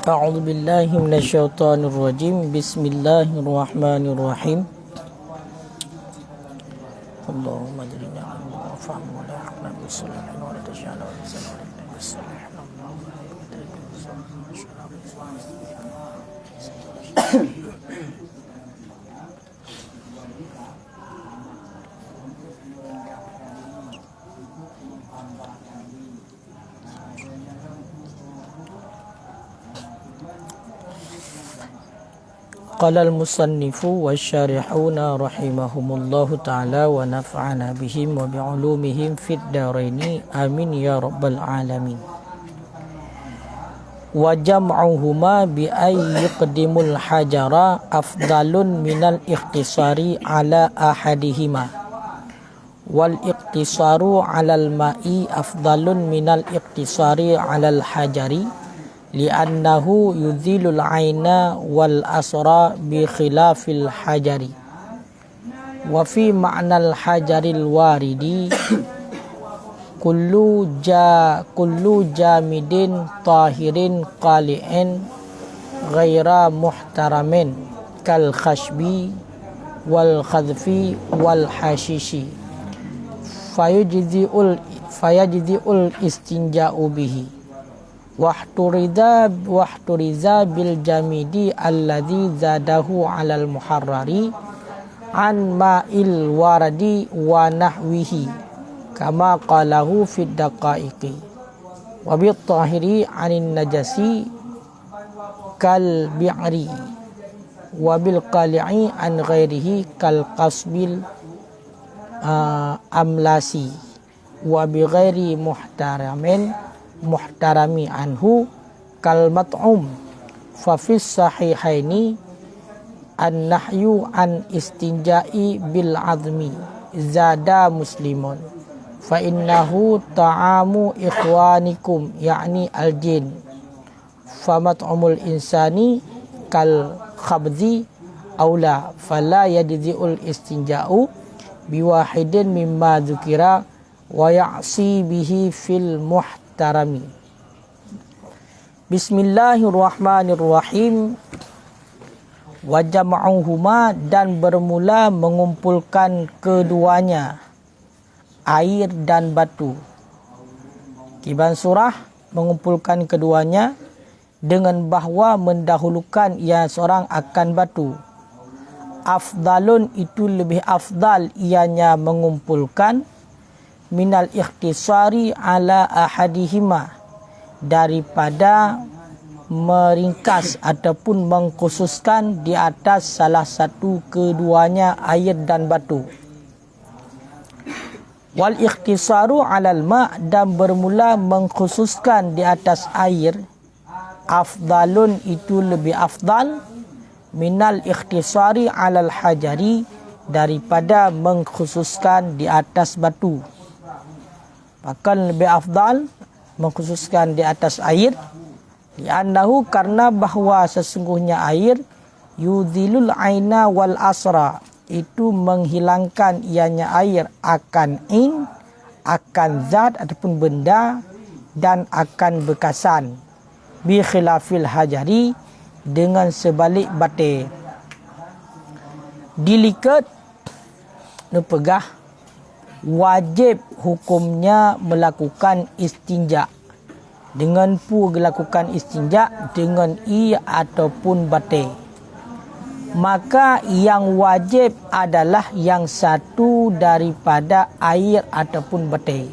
A'udzu billahi minasyaitonir rajim. Bismillahirrahmanirrahim. Allahumma ajirna wa fa'alna wa la haqna bisallallahu wa la taj'alna wa sallallahu Qala al-musannifu wasyarihuna rahimahumullahu ta'ala wa nafa'ana bihim wa bi'ulumihim fid daraini amin ya rabbal alamin. Wa jam'uhuma bi ay yuqdimul hajara afdalun minal ikhtisari ala ahadihima wal ikhtisaru alal ma'i afdalun minal ikhtisari alal hajari li'annahu yudhilul aina wal asra bi khilafil hajari wa fi ma'nal hajaril waridi kullu jamidin tahirin qali'in ghaira muhtaramin kal khashbi wal khadfi wal hashishi fayajzi'ul istinja'u bihi wahturiza bil jamidi alladhi zadahu alal muharrari an ma'il waradi wa nahwihi kama qalahu fid daqaiqi wa bit tahiri anin najasi kal bi'ri wa bil qali'i an ghairihi kal qasbil amlasi wa bi ghairi muhtarami anhu kal mat'um fa fis sahihaini an nahyu an istinja'i bil azmi zada muslimun fa innahu ta'amu ikhwanikum ya'ni al jin fa mat'umul insani kal khabzi aula fala yajzi'ul istinja'u biwahidin mimma dzukira wa ya'si bihi fil muhtarami. Bismillahirrahmanirrahim. Wa jam'uhuma, dan bermula mengumpulkan keduanya, air dan batu. Kiban surah mengumpulkan keduanya dengan bahawa mendahulukan ia seorang akan batu. Afdalun, itu lebih afdal ianya mengumpulkan, minal ikhtisari ala ahadihima, daripada meringkas ataupun mengkhususkan di atas salah satu keduanya, air dan batu. Wal ikhtisaru alal ma', dan bermula mengkhususkan di atas air, afdalun, itu lebih afdal, minal ikhtisari alal hajari, daripada mengkhususkan di atas batu. Bahkan lebih afdal mengkhususkan di atas air, li'annahu, karena bahawa sesungguhnya air, yudhilul aina wal asra, itu menghilangkan ianya air akan akan zat ataupun benda, dan akan bekasan, bi khilafil hajari, dengan sebalik batu. Dilikat nepegah, wajib hukumnya melakukan istinja, dengan lakukan istinja dengan ataupun batu. Maka yang wajib adalah yang satu daripada air ataupun batu.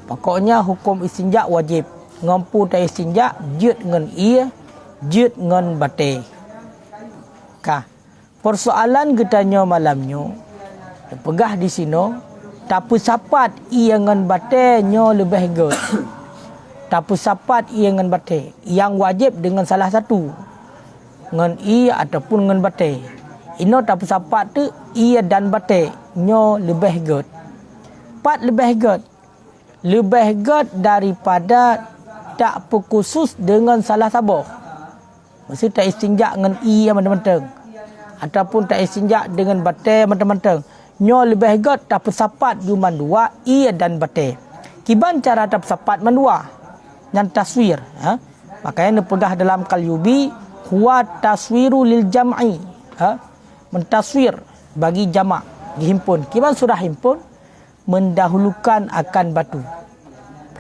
Pokoknya hukum istinja wajib. Ngampu tak istinja, jut dengan jut dengan batu. Persoalan getanya malamnya, pegah di sini, tapi sapat ia dengan batu nyo lebih good. Tapi sapat ia dengan batu, yang wajib dengan salah satu, dengan ataupun dengan batu. Ino tapi sapat tu ia dan batu nyo lebih good. Pat lebih good daripada tak berkhusus dengan salah sabah. Mesti tak istinja dengan yang mentang-mentang, ataupun tak istinja dengan batu mentang-mentang. Nyo lebih good tak bersapat cuma dua, ia dan batu. Kiban cara tak bersapat mendua, yang taswir, Makanya pegah dalam Qalyubi huwa taswiru lil jam'i. Mentaswir bagi jamak, dihimpun. Kiban surah himpun mendahulukan akan batu.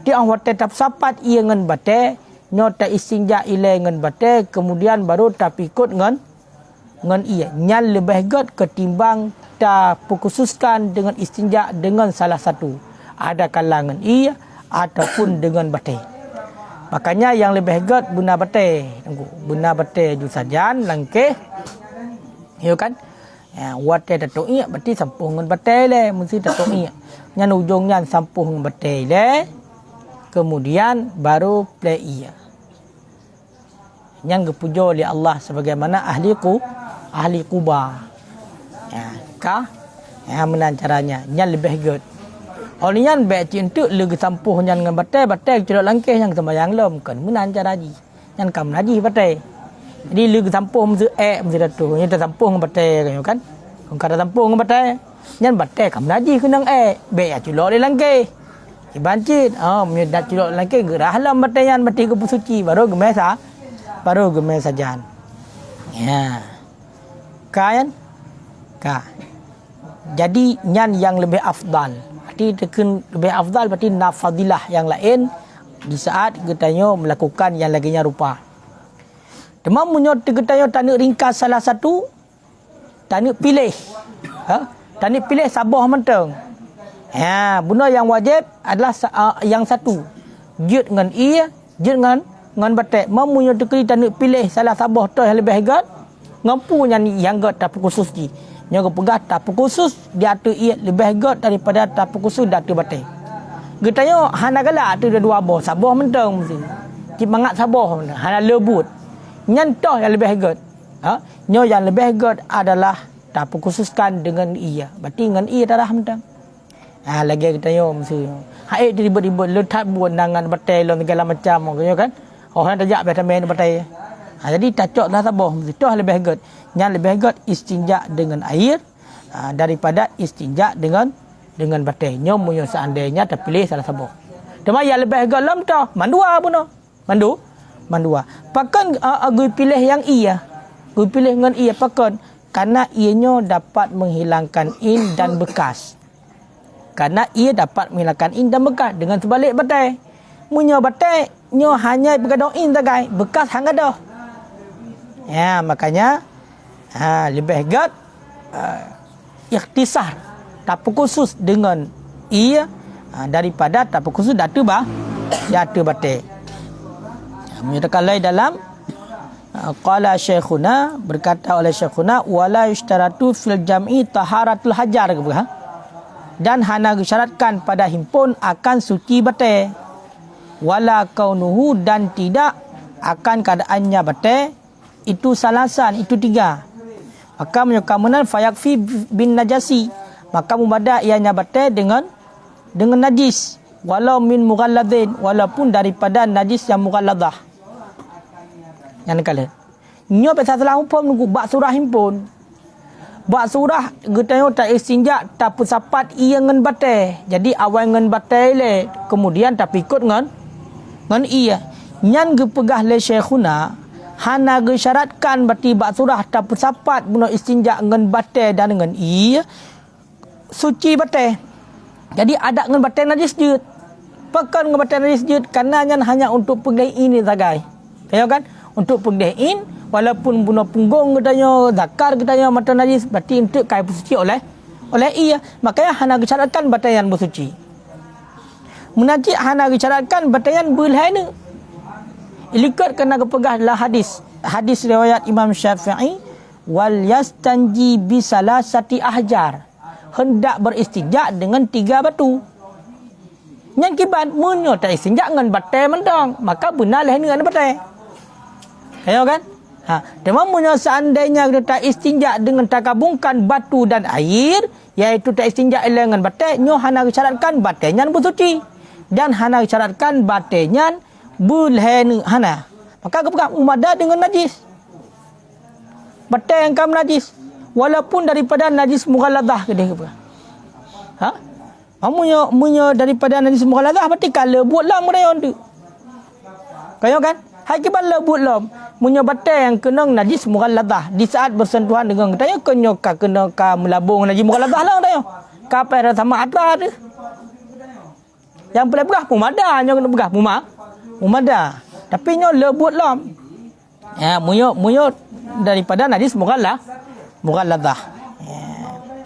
Jadi orang tetap sapat ia ngan bate, nyota istinja ile ngan bate, kemudian baru tak pikut ngan ia. Nyan lebih god ketimbang tak khususkan dengan istinja dengan salah satu. Ada kalangan ia ataupun dengan bate. Makanya yang lebih god guna bate. Guna bate ju sajan langkeh. Ya kan? Wate datuk iya berarti sampuh dengan bate le, mesti datuk iya. Nyan ujungnya sampuh dengan bate le. Kemudian baru play iya. Yang dipuja oleh Allah sebagaimana ahli Quba. Menan caranya. Yang lebih good. Oleh yang baik cintuk lagi sampuh yang dengan batai cerok langkah yang sembahyang lom kan. Menan cara ji. Yang kam naji batai. Jadi lagi sampuh mesti datu. Yang tak sampuh dengan batai kan. Kalau kada sampuh dengan batai. Yang batai kam naji kenang baik cerok le langkah. Bancit, menyedat cerok langkah gerah lam batai yang batai ke suci baru gemesa. Baru gemesa sajan. Ya. Kan? Jadi nyan yang lebih afdal. Berarti lebih afdal berarti nafadilah yang lain di saat kita melakukan yang laginya rupa. Demam munyot kita tak nak ringkas salah satu, tak nak pilih. Tak nak pilih sabah mentang. Benda yang wajib adalah yang satu. Jut dengan ia, jut dengan batek. Mamunya tekeri tak nak pilih salah sabah tu yang lebih hebat. Ngampu yang god tak khusus ji. Yang pegah tak khusus dia tu ia lebih hebat daripada tak khusus dak tu batek. Getanya hana galak tu dua abah, sabah mentang mesti. Cip mangat sabah, hana lebut. Nyantoh yang lebih hebat. Nyo yang lebih hebat adalah tak khususkan dengan ia. Berarti dengan ia darah mentang. Lagi kita mesti. Hai ribut-ribut letak buat nangan batai lo segala macam kan. Orang tajak biasa main batai. Jadi tacok dah sabah mesti toh lebih hebat. Yang lebih hebat istinja dengan air daripada istinja dengan batai. Nyo munyo seandainya terpilih salah sabah. Cuma yang lebih hebat lam toh mandua pun mandua. Pakan agui pilih yang ia. Agui pilih dengan ia pakan karena ianya dapat menghilangkan in dan bekas. Karena ia dapat menghilangkan in dan bekas dengan sebalik batai. Munyo batai nyo hanya bergadang in tagai, bekas hang ada. Ya, makanya lebih hebat ikhtisar tak khusus dengan ia daripada tak khusus datu batai. Menyatakan lain dalam qala syekhuna, berkata oleh syekhuna wala yushtaratu fil jam'i taharatul hajar dan hana disyaratkan pada himpun akan suci batai wala kaunuhu dan tidak akan keadaannya batai itu salasan, itu tiga. Maka menyukamunan fayakfi bin najasi, maka mubada ianya batai dengan najis walau min mughalladhin, walaupun daripada najis yang mughalladah. Yang kala nyo pasal salah hukum nunggu bak surah himpun. Bak surah getanya tak istinja tak pusapat ia ngan batai. Jadi awal ngan batai le, kemudian tak ikut ngan ia. Nyan gepegah le syekhuna hana gesyaratkan berarti bak surah tak pusapat guna istinja ngan batai dan ngan ia suci batai. Jadi ada ngan batai najis jut. Pekan ngan batai najis jut karena nyan hanya untuk pegai ini sagai. Tahu kan? Untuk pengdehin walaupun bunuh punggung katanya zakar katanya mata najis berarti untuk kai bersuci oleh ia. Makanya hana disyaratkan batayan bersuci. Menajis hana disyaratkan batayan berlhaina. Ilikut kena kepegahlah hadis riwayat Imam Syafi'i wal yastanji bi salasati ahjar, hendak beristinja dengan 3 batu. Yang kibat munyo tak istinja dengan batai mentang, maka benar dengan batai. Tahu kan? Temamunya seandainya kita tak istinja dengan takabungkan batu dan air, iaitu tak istinja dengan batai, nyo hana disyaratkan batainya bersuci dan hana disyaratkan batainya bulhen hana. Maka kepegang umada dengan najis. Batai yang kam najis walaupun daripada najis mughalladah ke dia kepegang. Amunyo daripada najis mughalladah berarti kala buatlah mereka tu. Kaya kan? Hai ke bala but lom. Munyo batai yang kena najis mughalladah. Di saat bersentuhan dengan katanya kena ka melabung najis mughalladah lah katanya. Kapai dah sama atas tu. Yang boleh begah pumada nyo kena begah pumada. Tapi nyo lebut lom. Ya, munyo daripada najis mughalladah.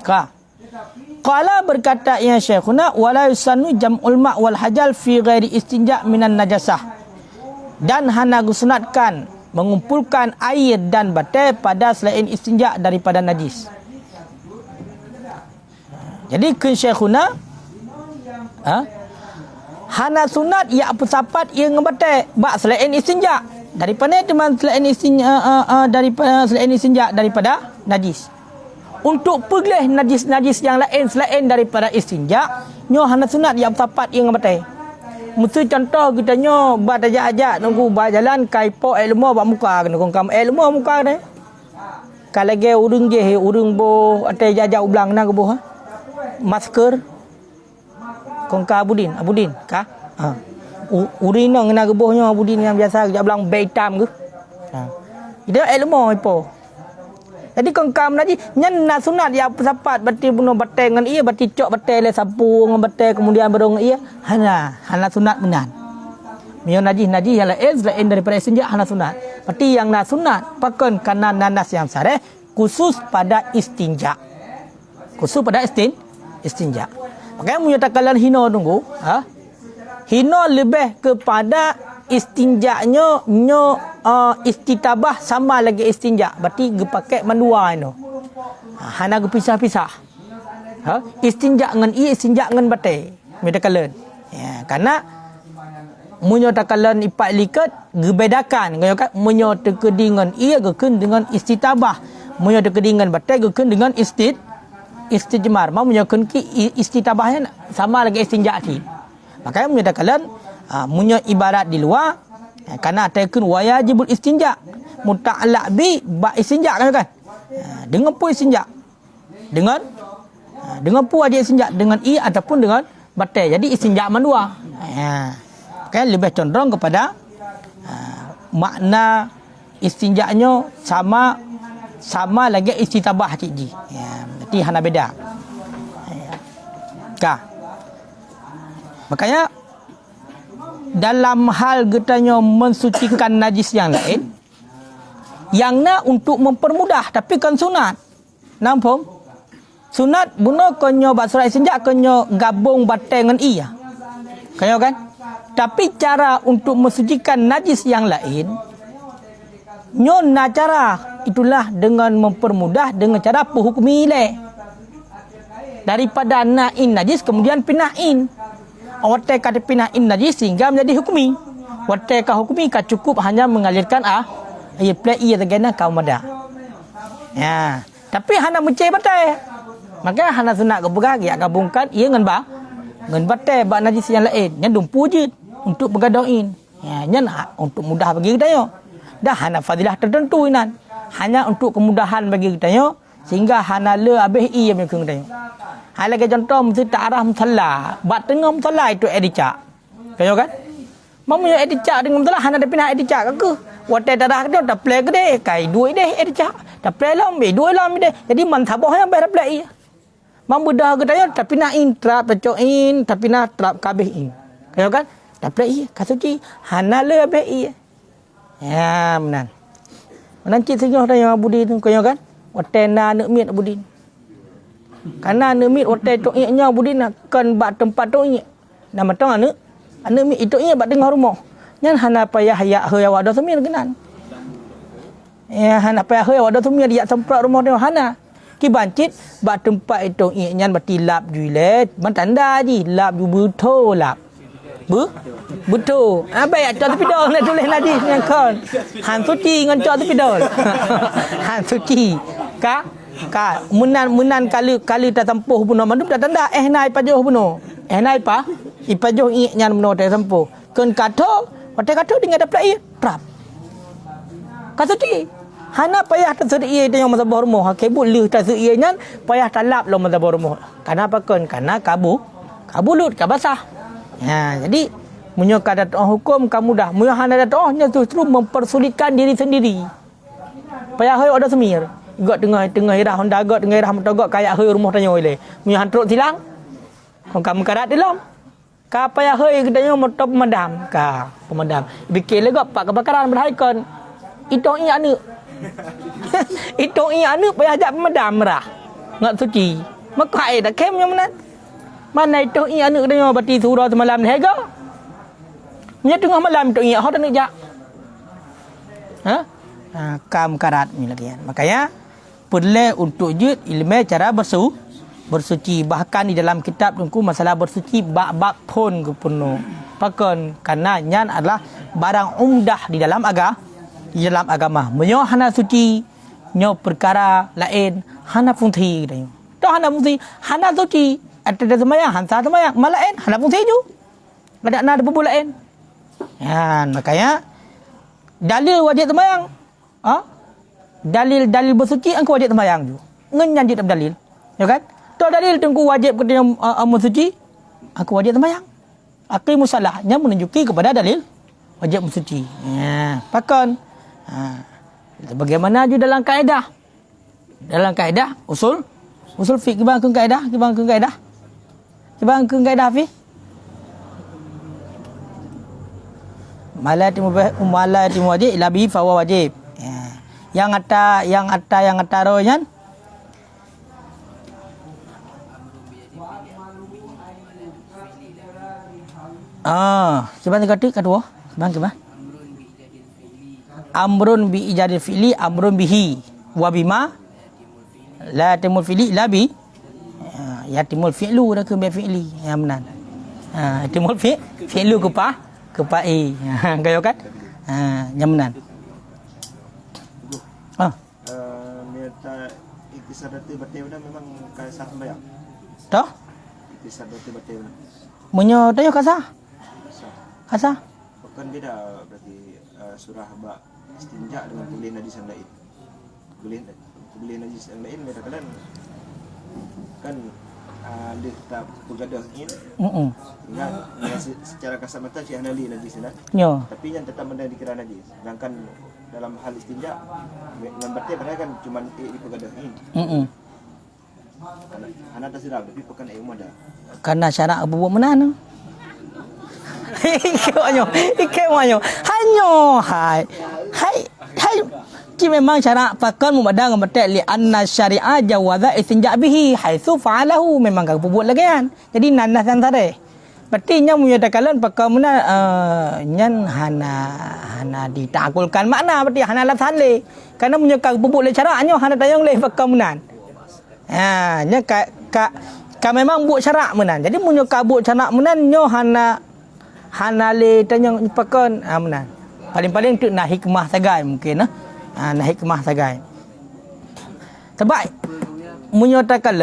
Ya. Qala berkata ya Syekhuna wala yusannu jam'ul ma' wal hajal fi ghairi istinja' minan najasah. Dan hana disunatkan mengumpulkan air dan batai pada selain istinja' daripada najis. Jadi kun Syekhuna hana sunat ya apa sapat ia ngebatai bak selain istinja' daripada teman selain istinja' daripada najis. Untuk pergelih najis yang lain selain daripada istinja, nyo hana sunat yang tepat yang batai. Mesti contoh kita nyo bat ajak nunggu ba jalan kai po ilmu bak muka kena kong kam ilmu muka deh. Kalau ge urung bo ate jajak ublang na ke bo ha. Masker kong ka Abudin ka. Ha. Urin nang na ke bo nyo Abudin yang biasa jajak ublang be hitam ke. Ha. Dia ilmu ipo. Jadi kongkam najis nyan na sunat ya sapat bati bunuh batai dengan ia bati cok batai le sapu dengan batai kemudian berong ia hana sunat benan. Mio najis yang lain daripada istinja hana sunat. Berarti yang na sunat pakon kana nanas yang sareh khusus pada istinja. Khusus pada istinja. Makanya menyatakan hino tunggu, hino lebih kepada istinja-nya istitabah sama lagi istinja. Berarti ge pakai mandua ino. Hana ge pisah-pisah. Istinja dengan istinja dengan batai. Medakalan. Ya, karena munyo takalan ipat likat ge bedakan. Munyo tekedingan ge keun dengan istitabah. Munyo tekedingan batai ge keun dengan istijmar. Munyo keun ki istitabahnya sama lagi istinja ti. Makanya munyo takalan munyo ibarat di luar karena ataikun wajibul istinja muta'allaq bi ba istinja kan dengan pu istinja dengan pu wajib istinja dengan ataupun dengan batai. Jadi istinja mandua kan lebih condong kepada makna istinjanya sama lagi istitabah cikji. Berarti hana beda. Makanya dalam hal getanya mensucikan najis yang lain yang na untuk mempermudah tapi kan sunat. Nampak? Sunat bunuh konyo bak surat istinja konyo gabung batai dengan iya. Konyo kan? Tapi cara untuk mensucikan najis yang lain nyo na cara itulah dengan mempermudah dengan cara penghukumi le. Daripada nain najis kemudian pinahin. Watai kata pinahin najis sehingga menjadi hukumi. Watai ka hukumi ka cukup hanya mengalirkan ia play ia tegana kaum ada. Ya, tapi hana mencai batai. Maka hana sunat gebegah ya gabungkan ia dengan batai ba najis yang lain. Nya dumpu je untuk bergadoin. Ya, nya untuk mudah bagi kita yo. Dah hana fadilah tertentu inan. Hanya untuk kemudahan bagi kita yo sehingga hana le habis ia mekung kita yo. Hal lagi contoh mesti tak arah musalla. Bat tengah musalla itu edicak. Kayo kan? Mamunya edicak dengan musalla hana ada pindah edicak ke? Watai darah dia tak play ke deh. Kai dua deh edicak. Tak play lam be dua lam deh. Jadi man sabah yang bayar play. Mampu dah ke dia tak pindah in trap pecoin, tak pindah trap kabeh in. Kayo kan? Tak play kasuci hana le be i. Ya benar. Nanti sengah dah yang Abudin tu kayo kan? Watai na nak miat Abudin. Karena nemit hotel tok nya Budin kan bak tempat tok nya. Nama tong anu mi itu nya bak tengah rumah. Nyan hana payah ya heuya wada semir kenan. Ya hana payah heuya wada semir dia semprot rumah dia hana. Ki bancit bak tempat itu nya nyan batilap juilet, ban tanda ji lap ju betul lap. Betul. Apa ya cot pidol nak tulis najis yang kon. Han suci ngan cot pidol. Han suci. Ka munan kali ta tempuh bunuh mandu ta tanda nai pajoh bunuh. Nai pa ipajoh i nyan bunuh ta tempuh. Keun kato, patai kato dengan dapat i trap. Kasuci. Hana payah ta sedi i yang masa bormo. Kebut leuh ta sedi nyan payah talap lo masa bormo. Kenapa keun? Karena kabulut ka basah. Ya, jadi Munyo kada doa hukum kamu dah. Munyo hana doanya justru mempersulitkan diri sendiri. Payah heu ada semir. Gak tengah irah Honda gak tengah irah motor kayak heu rumah tanyo ile. Munyo han teruk silang. Kau kamu karat dalam. Ka payah heu kedanyo motor pemadam. Ka pemadam. Bikin le gak pak kebakaran berhaikon. Itu iya anu. Itu iya anu payah ajak pemadam merah. Ngat suci. Maka dah kem yang mana? Mana itu iya anu kedanyo bati surau semalam ni hega. Nya tengah malam tu iya hot anu jak. Kam karat ni lagi kan. Makanya perlu untuk jud ilmu cara bersuci. Bahkan di dalam kitab tungku masalah bersuci bab-bab pun kepenuh. Pakon karena nyan adalah barang umdah di dalam agama. Menyo hana suci, nyo perkara lain hana fungsi dah. Tu hana fungsi, hana suci. Ada semayang, hansa semayang, malain hana fungsi ju. Ada bubu lain. Makanya dalil wajib semayang. Dalil bersuci engkau wajib sembahyang ju. Ngenyan je tak dalil. Ya kan? Tu dalil tengku wajib kena bersuci, engkau wajib sembahyang. Akil musalahnya menunjuki kepada dalil wajib bersuci. Pakon. Bagaimana ju dalam kaedah? Dalam kaedah usul fiqh kibang keun kaedah, Kibang keun kaedah fi. Mala timu wajib ila bi fa wajib. Yang ata royan Cuba kata kedua bang cuba amrun bi ijadil fi'li amrun bihi wa bima la timul fi'li la bi ya timul fi'lu dah ke bi fi'li yang benar timul fi'lu ke pai gayo kan yang benar Iktisadati batil memang kasah sembahyang. Toh? Iktisadati batil. Munyo tayo kasah. Bukan beda berarti surah ba istinja dengan kuliah najis yang lain. Kuliah najis yang lain beda kan dia tak bergadah ingin. Kan secara kasat mata si anali najis dah. Yo. Tapi yang tetap benda dikira najis. Sedangkan dalam hal istinja dengan batil padahal kan cuma dipergadah ingin. Anak tak silap tapi bukan ilmu dah. Karena syarat buat menan. Ikemanya. Hai. Ki memang syarat pakon mubadah dengan batil li anna syari'a jawaza istinja bihi haitsu fa'alahu memang kau buat lagi kan. Jadi nanas yang tadi. Berarti nya menyatakan pakon mana nyan hana ditakulkan makna berarti hana lafzan le. Karena menyekak bubuk le syaratnya hana tayang le pakon menan. Nya ka memang buat syarat menan. Jadi menyekak buat syarat menan nyo hana le tayang pakon menan. Paling-paling tu nak hikmah sagai mungkin nak hikmah sagai. Sebab menyatakan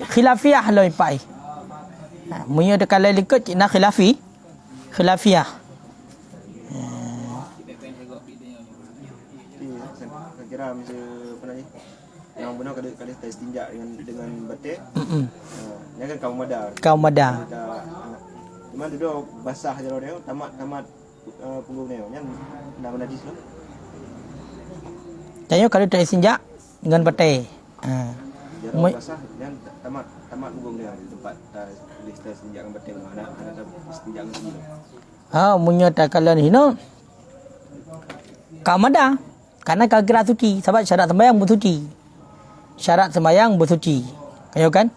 khilafiyah loi pai. Menyatakan likut cik nak khilafiyah. Saya kira masa apa ni? Yang benar kali istinja dengan batil. Ni kan kaum madar. Cuma duduk basah je dia tamat punggung dia. Yang nak najis tu. Tanya kalau tak istinja dengan batil. Basah dan tamat punggung dia di tempat lista istinja dengan batil. Ada istinja dengan sini. Menyatakan hino kaum madar. Karena kau kira suci sebab syarat sembahyang bersuci. Kayo kan?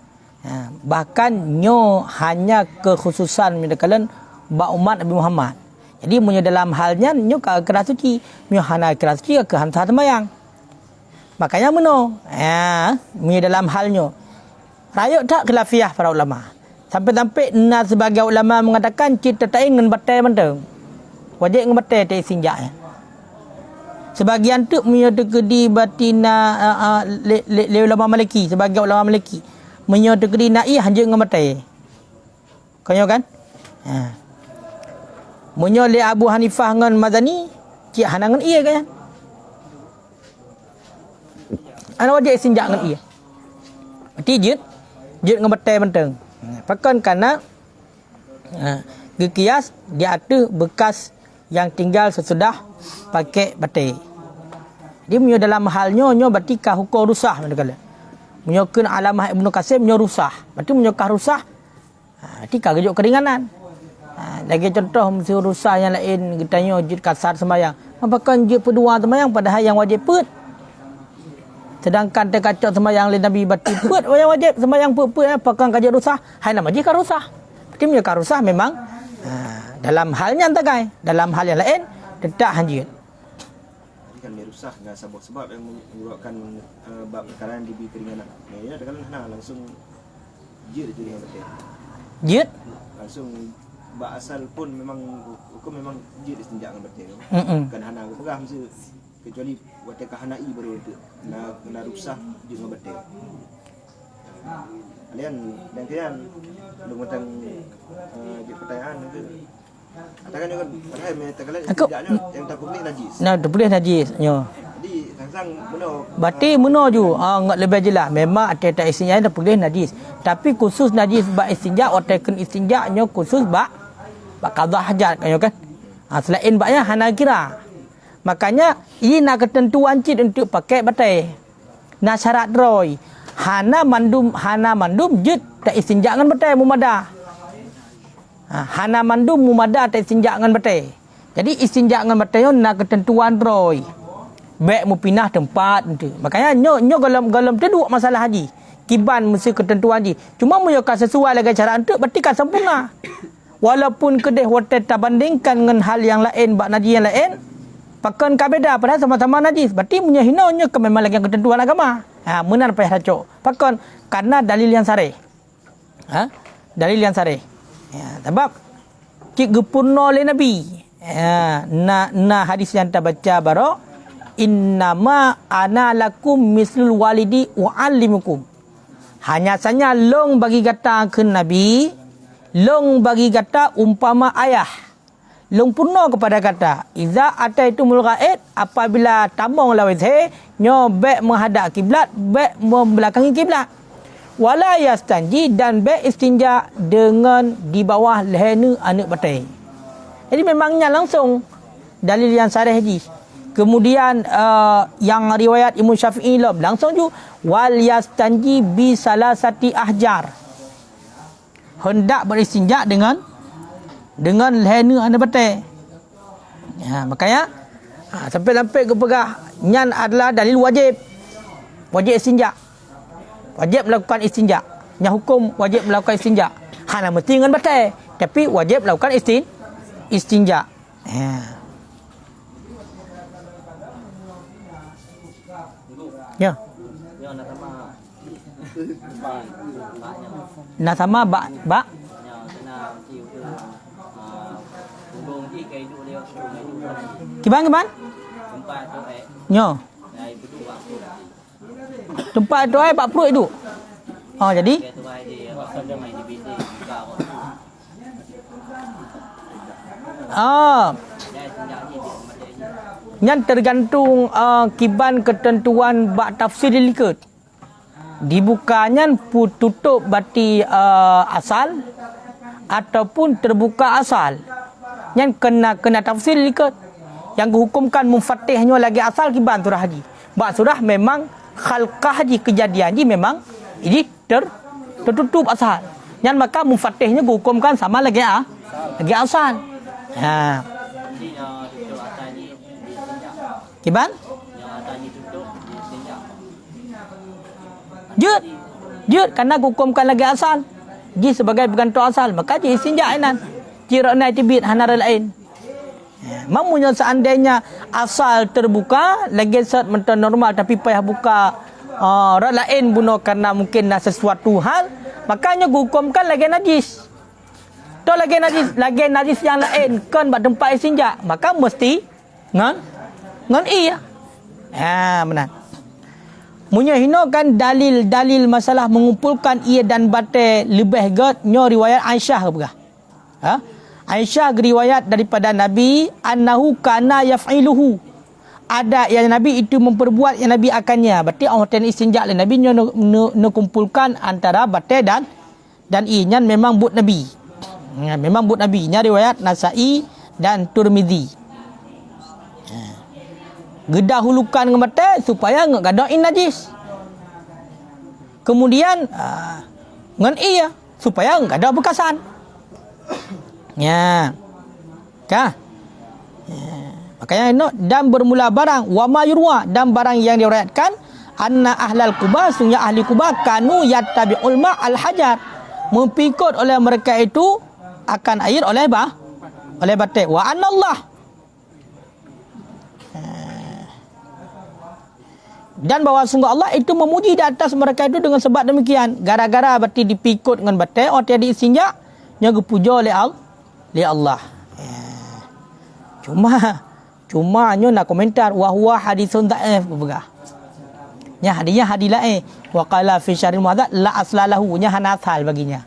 Bahkan nyo hanya kekhususan menyatakan umat Nabi Muhammad. Jadi munyo dalam halnya nyo kau kira suci, nyo hana kira suci ke hantar sembahyang. Makanya munyo dalam halnya rayuk tak khilafiyah para ulama. Sampai-sampai sebagai ulama mengatakan kita tak ingin batal mentang. Wajib ingin batal tak istinja. Sebagian tu menyatakan batina le ulama Maliki, sebagai ulama Maliki menyatakan na'i hanya dengan batal. Kau kan? Munyo le Abu Hanifah dengan Mazani, cik hanangan iya kan? Ana wajib istinja dengan iya. Berarti jid dengan batal mentang. Pakon karena Gekias dia ada bekas yang tinggal sesudah pakai batik. Dia punya dalam halnya nyo berarti kah hukum rusah mana kala. Menyokun Alamah Ibnu Qasim nyo rusah. Berarti menyokah rusah. Berarti kah gejuk keringanan. Lagi contoh mesti rusah yang lain kita nyo jid kasar sembahyang. Apakah jid pedua sembahyang padahal yang wajib put. Sedangkan terkacau sembahyang oleh Nabi berarti put yang wajib sembahyang put apakah kajak rusah? Hai nama jid kah rusah. Berarti menyokah rusah memang dalam halnya antagai, dalam hal yang lain tidak hanjir. Kan merusak dengan sebab-sebab yang menyebabkan bab perkara yang diberi keringanan. Ya, kadang-kadang langsung jid je dengan betul. Jid Langsung bab asal pun memang hukum memang jid istinja dengan betul. Kan hana aku pegang mesti kecuali waktu kahanai baru itu kena rusak jid dengan betul. Kalian dan kalian belum tentang jid pertanyaan itu. Katakan juga padahal kalian istinjanya yang tak boleh najis. nah tak boleh najis nyo. Jadi sang benar Berarti muno ju ngat lebih jelas memang ada istinja tak boleh najis. Tapi khusus najis bab istinja otaken istinja nyo khusus bab qada hajat kan kan. Selain baknya hana kira. Makanya ini nak ketentuan cid untuk pakai batai. Nak syarat roy. Hana mandum jid tak istinja dengan batai mumadah. Hana mandum mumada tak istinja dengan batai. Jadi istinja dengan batai nak ketentuan roy. Baik mu pindah tempat nanti. Makanya nyo galam tu dua masalah haji. Kiban mesti ketentuan haji. Cuma menyokan sesuai lagi cara untuk berarti kan sempurna. Walaupun kedeh hotel tak bandingkan dengan hal yang lain bak najis yang lain, pakan kabeda padahal sama-sama najis. Berarti punya hina nyo ke memang lagi ketentuan agama. Menan payah racok. Pakan karena dalil yang sareh. Dalil yang sareh. Sebab cik gepurno oleh Nabi. Na hadis yang kita baca baru innama ana lakum mislul walidi wa alimukum. Hanya saja long bagi kata ke Nabi, long bagi kata umpama ayah. Long purno kepada kata iza ataitumul ghaid, apabila tamong lawat nyo bek menghadap kiblat, bek membelakangi kiblat. Wala yastanji, dan bek istinja dengan di bawah lehena anak batai. Jadi memangnya langsung dalil yang sarih haji. Kemudian yang riwayat Imam Syafi'i langsung ju wal yastanji bi salasati ahjar. Hendak beristinja dengan lehena anak batai. Makanya sampai-sampai ke pegah nyan adalah dalil wajib. Wajib istinja. Wajib melakukan istinja. Yang hukum wajib melakukan istinja. Hana mesti dengan batai, tapi wajib melakukan istinja. Ya. Nak sama bak. Kiban? Nyo. Tempat tu ai 40 itu. Jadi yang tergantung kiban ketentuan bak tafsir dilikat. Dibukanya tutup bati asal ataupun terbuka asal. Yang kena tafsir dilikat. Yang dihukumkan mufatihnya lagi asal kiban surah haji. Bak surah memang khalqah haji kejadian haji memang ini tertutup asal. Yang maka mufatihnya dihukumkan sama lagi asal. Kiban? Jut karena hukumkan lagi asal. Ji sebagai bergantung asal, maka ji istinja inan. Jirana tibit hanara lain. Mamunya seandainya asal terbuka lagi set menton normal tapi payah buka orang lain bunuh karena mungkin sesuatu hal, makanya hukumkan lagi najis. Tu lagi najis yang lain kan buat tempat istinja, maka mesti ngan iya. Benar. Munya hino kan dalil masalah mengumpulkan ia dan batai lebih gat nyo riwayat Aisyah ke Aisyah riwayat daripada Nabi annahu kana yaf'iluhu. Ada yang Nabi itu memperbuat yang Nabi akannya. Berarti orang istinja oleh Nabi nyo kumpulkan antara batai dan iyan memang but Nabi. Memang but Nabi. Ini riwayat Nasai dan Tirmizi. Gedahulukan dengan batai supaya enggak gadain najis. Kemudian ngan iya supaya enggak ada bekasan. Ya. Kah? Ya. Makanya no, dan bermula barang wa ma yurwa, dan barang yang diriwayatkan anna ahlal Quba, sungguh ahli Quba kanu yattabi'ul ma al hajar, mengikut oleh mereka itu akan air oleh batik. Wa anna Allah, dan bahawa sungguh Allah itu memuji di atas mereka itu dengan sebab demikian. Gara-gara berarti dipikut dengan batik, orang tiada istinja, yang dipuja oleh Allah. Cuma nyo nak komentar wa huwa haditsun dhaif begah. Nya hadisnya hadis lain. Wa qala fi syaril muadzab la aslalahu, nya hana asal baginya.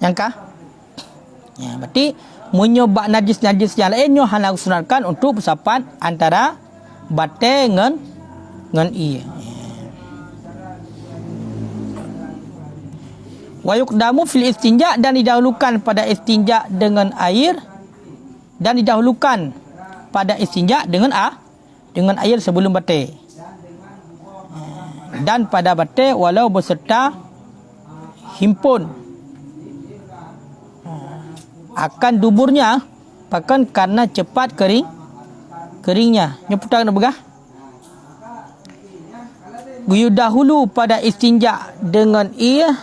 Yang ya, berarti menyobak najis-najis yang lainnya hanya sunatkan untuk bersapat antara batai dengan iya. Wa yuqdamu fil istinja, dan didahulukan pada istinja dengan air, dan didahulukan pada istinja dengan air sebelum batai. Dan pada batai walau beserta himpun akan duburnya, bahkan karena cepat keringnya. Nyeputar nak begah. Guyu dahulu pada istinja dengan ia.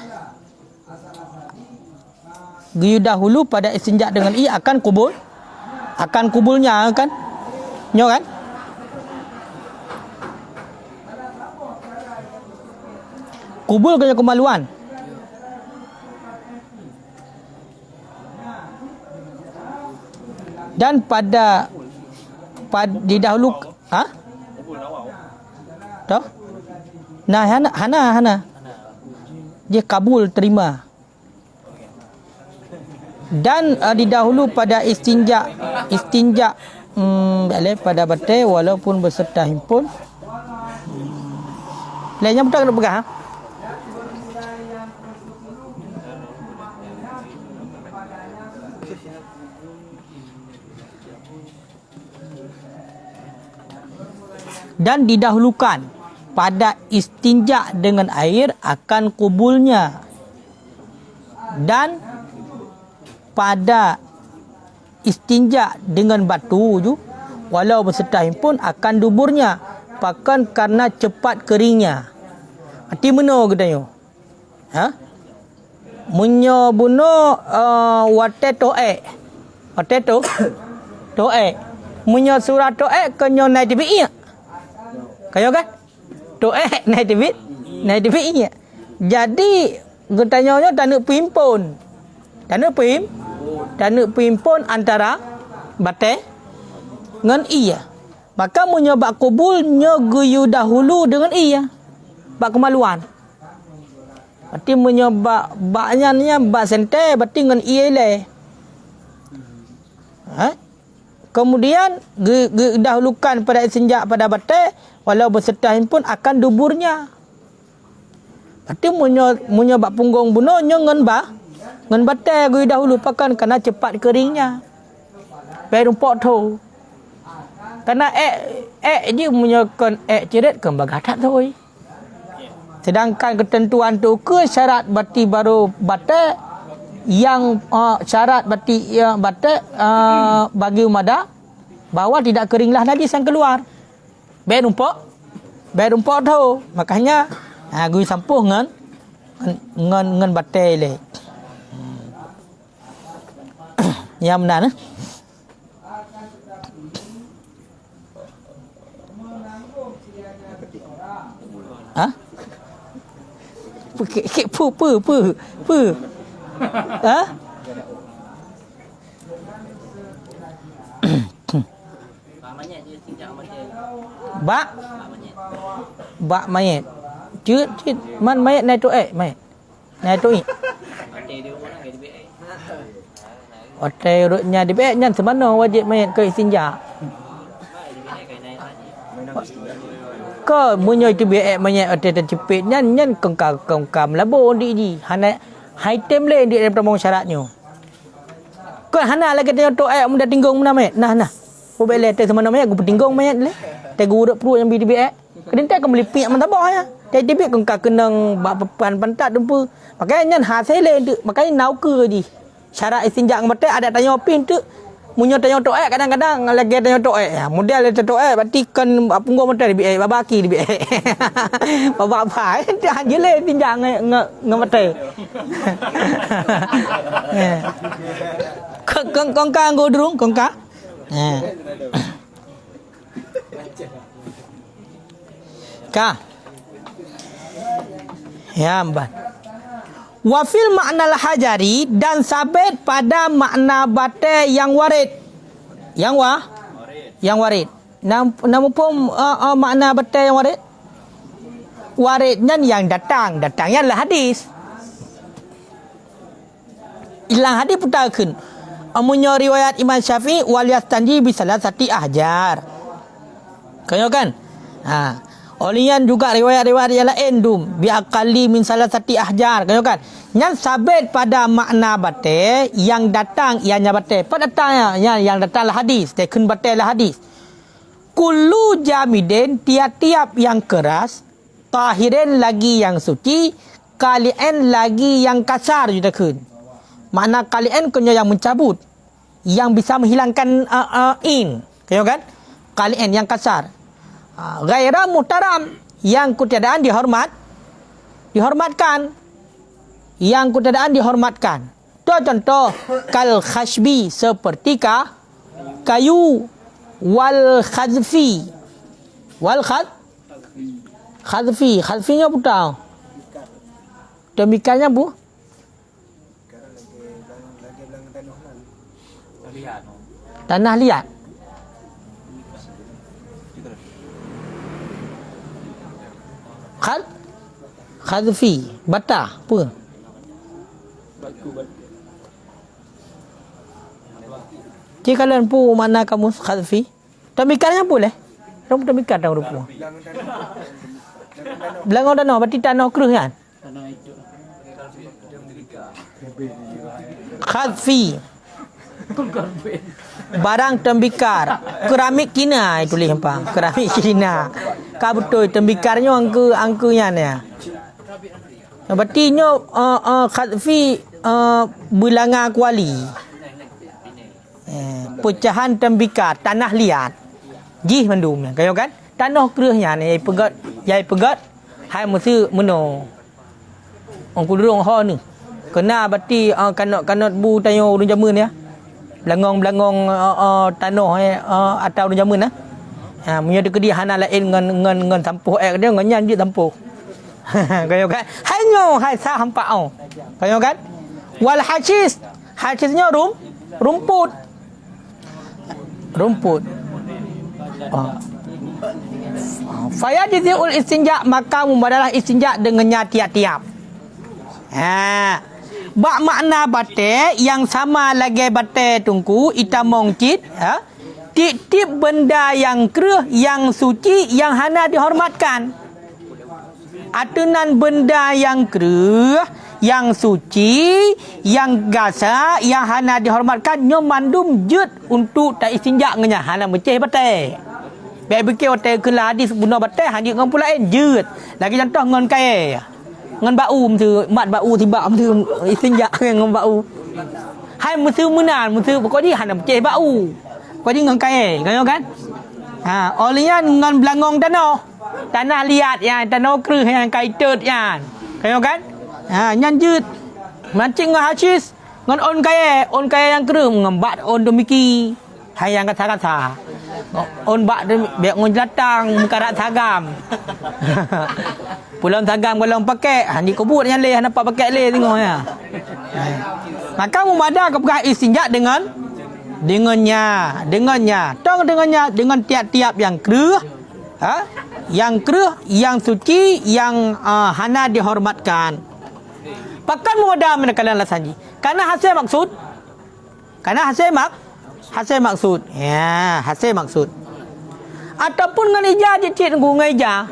Guyu dahulu pada istinja dengan ia akan kubulnya kan. Nyo kan? Kubul kena kemaluan. Dan pada didahulu toh nah hana dia kabul terima, dan didahulu pada istinja pada batai walaupun beserta himpun. Lainnya betul nak pegang. Dan didahulukan pada istinja dengan air akan kubulnya, dan pada istinja dengan batu ju walau beserta himpun akan duburnya, bahkan karena cepat keringnya. Arti mana katanya? Munyo buno wate toe munyo surat toe kenyo naik tibi. Kayo kan? Toek naik TV. Jadi getanya tak nak pimpun. Tak nak pimpun antara batai dengan iya. Maka menyobak kubulnya guyu dahulu dengan iya. Bak kemaluan. Berarti menyobak baknya bak sente berarti dengan iya le. Kemudian dahulukan pada istinja pada batai walau beserta himpun akan duburnya. Berarti menyobak punggung bunuh ngan batai gue dahulu pakan karena cepat keringnya. Baru rumput tu. Karena dia menyokan cerit ke bagatat tu. Sedangkan ketentuan tu ke syarat berarti baru batai yang syarat berarti batai bagi umada bahawa tidak keringlah najis yang keluar. Baik rumput tu. Makanya gue sampuh ngan batai le. Yang benar eh? Pu. Bak mayat. Cut man mayat naik tu mayat. Naik tu Hotel urutnya di BE nyan semana wajib mayat ke istinja. Ke munyo itu BE mayat hotel tercepit nyan kengkam labur di hana high time le di dalam syaratnya. Kau hana lagi tengok tok ayat muda tinggung mana mayat. Nah. Kau beli teh semana mayat aku tinggung mayat le. Teh guruk perut yang di BE. Kedintai kau melipik mentabah ya. Teh di BE kengkam kenang pan pantat dempu. Makanya nyan hasil le tu makanya nau ke di. Syarat istinja ngam betul ada tanya opin tu munyo tanya tok kadang-kadang lagi tanya tok ya model le tok berarti kan punggung betul di babaki di babak apa dia jele tinja ngam betul kong kang go durung kong ka ka ya mbak wafil makna hajari dan sabit pada makna bate yang warid. Yang warid. Nama pun makna bate yang warid. Waridnya yang datang. Datangnya adalah hadis. Ilang hadis putakeun. Amunnya riwayat Imam Syafi'i wal yastanji bi salasati ahjar. Kaya kan? Olian juga riwayat-riwayat yang lain dum bi aqalli min salasati ahjar kan kan yang sabit pada makna bate yang datang ianya bate pada datangnya yang datanglah hadis tekun bate lah hadis kullu jamidin tiap-tiap yang keras tahirin lagi yang suci kalien lagi yang kasar juga kun makna kalien kunya yang mencabut yang bisa menghilangkan in kan kalien yang kasar gairah muhtaram yang kutiadaan dihormatkan yang kutiadaan dihormatkan contoh kal khashbi seperti kayu wal khazfinya putau demikiannya bu tanah liat khazfi bata apa jika kalian pu mana kamu khazfi demikiannya boleh rom demikian dah rupa belangau danau berarti tanah keruh kan khazfi barang tembikar keramik Cina itu lih hempang keramik Cina ka betul tembikarnya angkunya ni berarti nyo khazfi bilangan kuali pecahan tembikar tanah liat jih mendum kaya kan tanah keruhnya ni yai pegat hai mesti meno ongku durung ho ni kena berarti kanot bu tayo urun jamun ya belangong tanah atau urun jamun punya dekat dia hana lain ngan tampuh dia ngan je tampuh kaya kan hanyo hai sa hampau kaya kan wal hasisnya rumput fayajizul istinja maka membadalah istinja dengannya tiap-tiap bak makna bate yang sama lagi bate tungku itamong cit tip-tip benda yang keruh yang suci yang hana dihormatkan atunan benda yang keruh yang suci yang gasa yang hana dihormatkan nyo mandum jut untuk tak istinja ngenya hana beceh bate baik bekeu hotel kelah hadis guna bate hanjut ngam pulain jut lagi contoh ngon kae ngan bau mtu mat bau tiba mtu istinja ngan bau hai mtu menan mtu pokoknya hana beceh bau kau ni ngan kae kau kan olian ngan belangong tanah liat yang tanah keruh yang kaitot yang kau kan nyan jut mancing ngan hasis ngan on kae yang keruh ngembat on demiki hai yang kata on bak biak ngon datang mukarat sagam pulang sagam kalau pakai hani kebut yang le nampak pakai le tengok ya maka memada kepada istinja dengannya dengan tiap-tiap yang keruh yang suci yang hana dihormatkan Pakan muwadam kalian lasanji. Karena hasil maksud. Karena hasil maksud. Ya, hasil maksud. Ataupun ngan ija je cit ngu ngeja.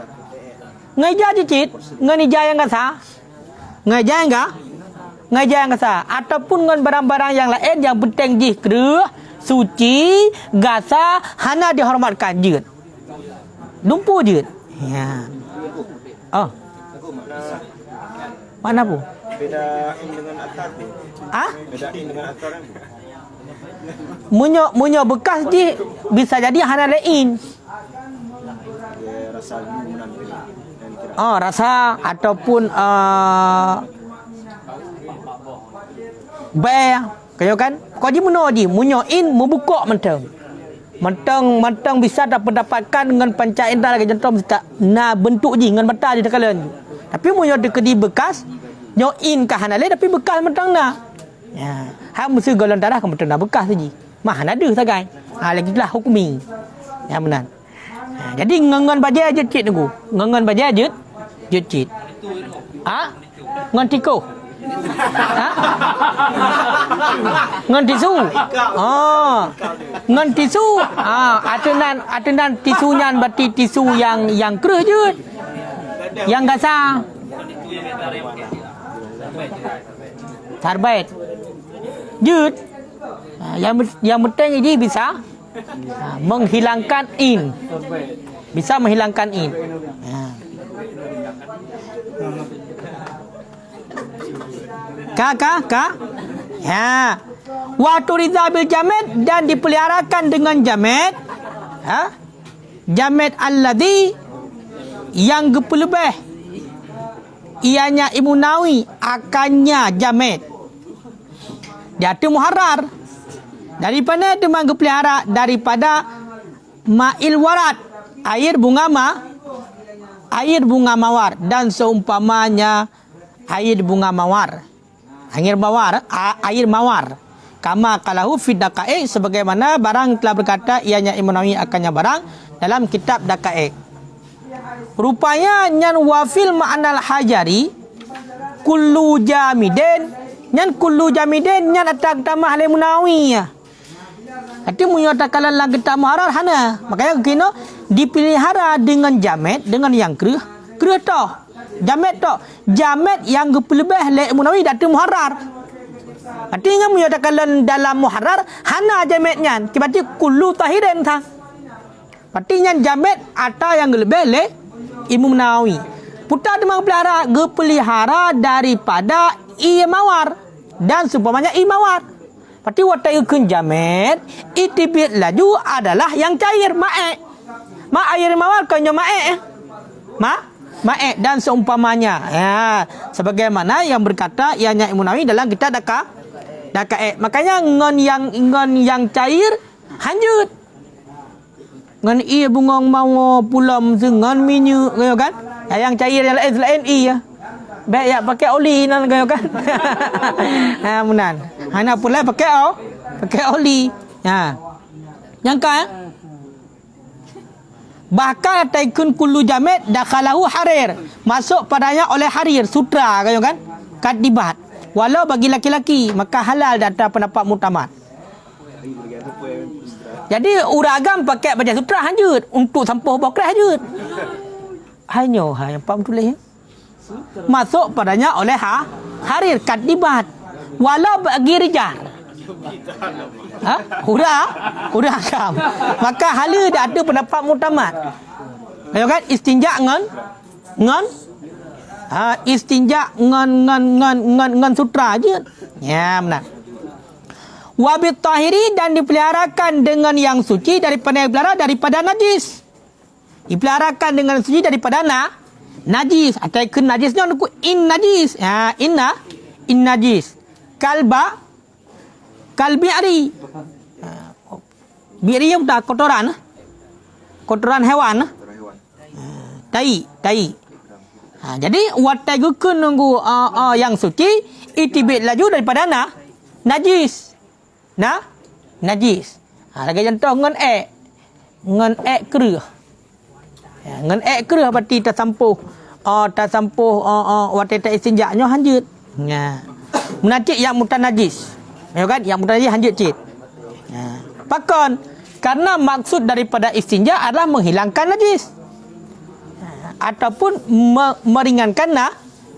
Ngeja je cit, ngan ija yang gasa. Ngeja yang gasa. Ataupun ngan barang-barang yang lain yang penting jih kereh, suci, gasa, hana dihormatkan jit. Dumpu jit. Ya. Oh. Mana bu? Beda in dengan atar ni. Ah? Beda in dengan atar kan. Munyo bekas je bisa jadi hana lain. Dia rasa gunan ni. Dan kira Oh, rasa ataupun bear kaya kan? Kau di munyo in membuka menteng bisa dapat dapatkan dengan panca indra lagi jantung tak na bentuk je dengan mata je kalian. Tapi munyo di bekas nyo in ka hanale tapi bekas mentang na. Ya, hak mesti golongan darah ke mentang na bekas saja. Mah ada sagai. Lagi lah hukumi. Ya benar. Jadi ngengan baja je cit tu. Ngengan baja je cit. Ngan tiko. Ngan tisu. Ngan tisu. Atenan tisunya berarti tisu yang kerah je. Yang gasa. Tarbait. Jut. Yang penting ini bisa menghilangkan in. Bisa menghilangkan in. Ka. Ya. Waktu rizabil jamet dan dipeliharakan dengan jamet. Jamet alladhi yang gepelebeh. Ianya Ibnu Nawawi akannya jamet. Jatuh muharrar. Daripada itu mangga pelihara daripada ma'il warat, air bunga mawar dan seumpamanya air bunga mawar. Air mawar. Kama kalahu fi daqaiq sebagaimana barang telah berkata ianya Ibnu Nawawi akannya barang dalam kitab daqaiq. Rupanya nyan wafil ma'anal hajari kullu jamidin nyan atak tamah le Munawi. Arti munyo takalan lang kita muharar hana. Makanya kena dipelihara dengan jamet dengan yang kereh to. Jamet yang gepelebeh le Munawi datu muharar. Artinya munyo takalan dalam muharar hana jametnya. Berarti kullu tahirin tha. Artinya jamet atau yang lebih le Imam Nawawi. Putar demang pelihara daripada ia mawar dan seumpamanya i mawar. Berarti watai jamet itibit laju adalah yang cair ma'e. Air mawar kanyo ma'e. Ma'e dan seumpamanya. Ya, sebagaimana yang berkata ianya Imam Nawawi dalam kitab daqaiq. Makanya ngon yang cair hanjut. Ngan i bungong mau pulam dengan minyak kan? Yang cair yang lain i ya. Baik ya pakai oli nan kan. Munan. Hana pula pakai oli. Yang kan? Bahkan taikun kullu jamet dakhalahu harir. Masuk padanya oleh harir sutra kan? Kadibat. Walau bagi laki-laki maka halal data pendapat mutamad. Jadi uragam pakai baju sutra hanjut untuk sampuh bokres hanjut. Hanya yang paham tulis ya. Masuk padanya oleh harir kadibat. Walau bagi rijal. Uragam. Maka halal ada pendapat mutamad. Ayo kan istinja ngan istinja ngan sutra aja. Ya benar. Wabit tahiri dan dipeliharakan dengan yang suci daripada najis. Dipeliharakan dengan suci daripada najis. Atau najisnya untuk in najis. In najis. Kalbi'ri. Bi'ri yang tak kotoran hewan. Tai. Jadi watai gukun nunggu yang suci itibit laju daripada najis. Najis. Lagi contoh ngan kerah. Ngan kerah berarti tersampuh watai tak istinjaknya hanjut. Ya. Menacik yang mutanajis. Ya kan? Yang mutanajis hanjit cit. Ya. Pakon karena maksud daripada istinja adalah menghilangkan najis. Ataupun meringankan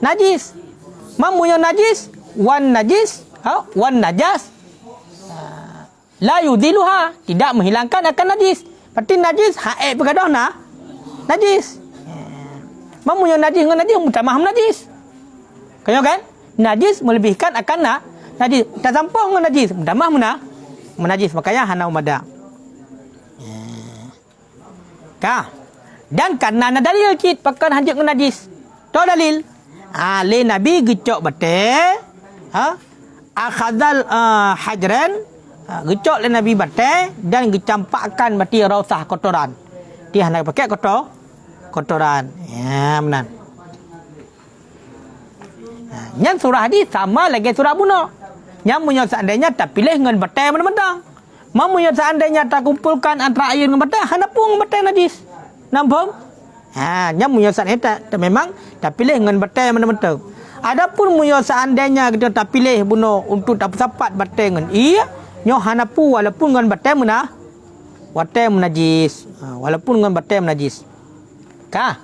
najis. Mamunya najis, wan najas. La yudiluha, tidak menghilangkan akan najis. Berarti najis haid bergadah najis. Mamunya najis dengan najis mutamah najis. Kaya kan? Najis melebihkan akan najis. Tak sampah dengan najis, mutamah menajis. Makanya hana umada. Kah? Dan karena ada dalil cit pakan hanjut dengan najis. Tahu dalil? Le Nabi gecok bate. Akhadal hajran. Gecok le Nabi bate dan gecampakkan bati rausah kotoran. Dia hendak pakai kotoran. Ya, benar. Yang surah hadis sama lagi surah bunuh. Yang punya seandainya tak pilih dengan bate mentang-mentang. Mamunya seandainya tak kumpulkan antara air dengan bate, hana pun bate najis. Nampak? Yang punya seandainya tak memang tak pilih dengan bate mentang-mentang. Adapun punya seandainya kita tak pilih bunuh untuk tak sapat bate dengan nyo hanapu walaupun dengan bate menajis. Walaupun dengan bate menajis. Kah?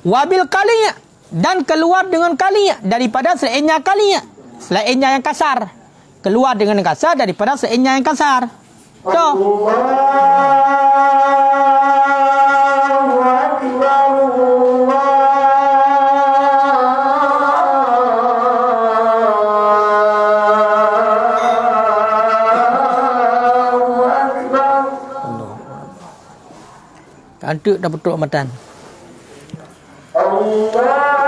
Wabil kalinya dan keluar dengan kalinya daripada selainnya kalinya. Selainnya yang kasar. Keluar dengan yang kasar daripada selainnya yang kasar. Tuh. Kantuk dah betul amatan. Allah